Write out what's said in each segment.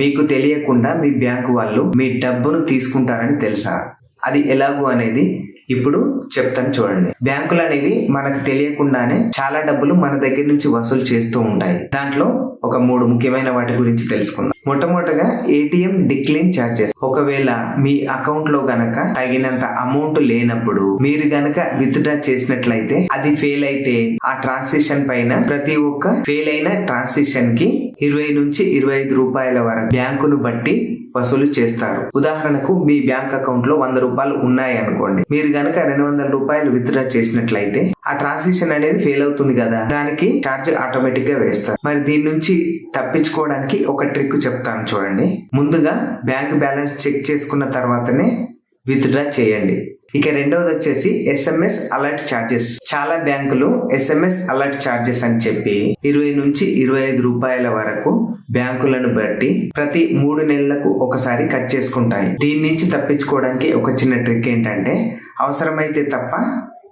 మీకు తెలియకుండా మీ బ్యాంకు వాళ్ళు మీ డబ్బును తీసుకుంటారని తెలుసా? అది ఎలాగూ అనేది ఇప్పుడు చెప్తాను చూడండి. బ్యాంకులు అనేవి మనకు తెలియకుండానే చాలా డబ్బులు మన దగ్గర నుంచి వసూలు చేస్తూ ఉంటాయి. దాంట్లో ఒక 3 ముఖ్యమైన వాటి గురించి తెలుసుకుందాం. మొట్టమొదటగా ఏటీఎం డిక్లైన్ ఛార్జెస్. ఒకవేళ మీ అకౌంట్ లో గనక తగినంత అమౌంట్ లేనప్పుడు మీరు గనక విత్డ్రా చేసినట్లయితే అది ఫెయిల్ అయితే ఆ ట్రాన్సాక్షన్ పైన ప్రతి ఒక్క ఫెయిల్ అయిన ట్రాన్సాక్షన్ కి 20 నుంచి 25 రూపాయల వరకు బ్యాంకును బట్టి వసూలు చేస్తారు. ఉదాహరణకు మీ బ్యాంక్ అకౌంట్ లో 100 రూపాయలు ఉన్నాయి అనుకోండి. మీరు గనక 200 రూపాయలు విత్డ్రా చేసినట్లయితే ఆ ట్రాన్సాక్షన్ అనేది ఫెయిల్ అవుతుంది కదా, దానికి ఛార్జ్ ఆటోమేటిక్ గా వేస్తారు. మరి దీని నుంచి తప్పించుకోవడానికి ఒక ట్రిక్ చెప్తాను చూడండి. ముందుగా బ్యాంక్ బ్యాలెన్స్ చెక్ చేసుకున్న తర్వాతనే విత్డ్రా చేయండి. ఇక రెండవది వచ్చేసి SMS అలర్ట్ ఛార్జెస్. చాలా బ్యాంకులు SMS అలర్ట్ ఛార్జెస్ అని చెప్పి 20 నుంచి 25 రూపాయల వరకు బ్యాంకులను బట్టి ప్రతి 3 నెలలకు ఒకసారి కట్ చేసుకుంటాయి. దీని నుంచి తప్పించుకోవడానికి ఒక చిన్న ట్రిక్ ఏంటంటే అవసరమైతే తప్ప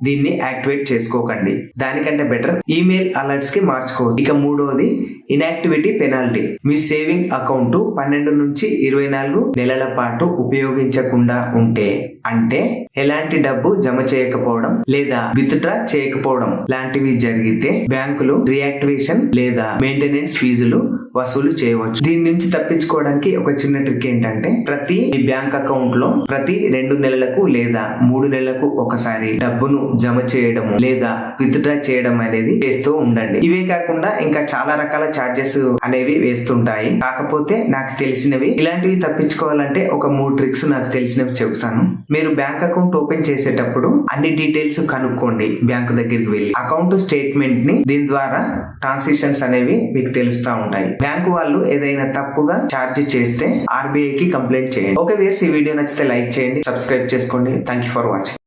దీన్ని యాక్టివేట్ చేసుకోకండి. దానికంటే బెటర్ ఈమెయిల్ అలర్ట్స్ కి మార్చుకోవచ్చు. ఇక మూడోది ఇన్యాక్టివిటీ పెనాల్టీ. మీ సేవింగ్ అకౌంట్ 12 నుంచి 24 నెలల పాటు ఉపయోగించకుండా ఉంటే, అంటే ఎలాంటి డబ్బు జమ చేయకపోవడం లేదా విత్డ్రా చేయకపోవడం లాంటివి జరిగితే బ్యాంకులు రియాక్టివేషన్ లేదా మెయింటెనెన్స్ ఫీజులు వసూలు చేయవచ్చు. దీని నుంచి తప్పించుకోవడానికి ఒక చిన్న ట్రిక్ ఏంటంటే ప్రతి బ్యాంక్ అకౌంట్ లో ప్రతి 2 నెలలకు లేదా 3 నెలలకు ఒకసారి డబ్బును జమ చేయడం లేదా విత్డ్రా చేయడం అనేది చేస్తూ ఉండండి. ఇవే కాకుండా ఇంకా చాలా రకాల ఛార్జెస్ అనేవి వేస్తుంటాయి. కాకపోతే నాకు తెలిసినవి ఇలాంటివి తప్పించుకోవాలంటే ఒక 3 ట్రిక్స్ నాకు తెలిసినవి చెప్తాను. మీరు బ్యాంక్ అకౌంట్ ఓపెన్ చేసేటప్పుడు అన్ని డీటెయిల్స్ కనుక్కోండి. బ్యాంకు దగ్గరికి వెళ్ళి అకౌంట్ స్టేట్మెంట్ ని, దీని ద్వారా ట్రాన్సాక్షన్స్ అనేవి మీకు తెలుస్తా ఉంటాయి. బ్యాంకు వాళ్ళు ఏదైనా తప్పుగా ఛార్జ్ చేస్తే RBI కి కంప్లైంట్ చేయండి. ఓకే వ్యూయర్స్, ఈ వీడియో నచ్చితే లైక్ చేయండి, సబ్స్క్రైబ్ చేసుకోండి. Thank you for watching.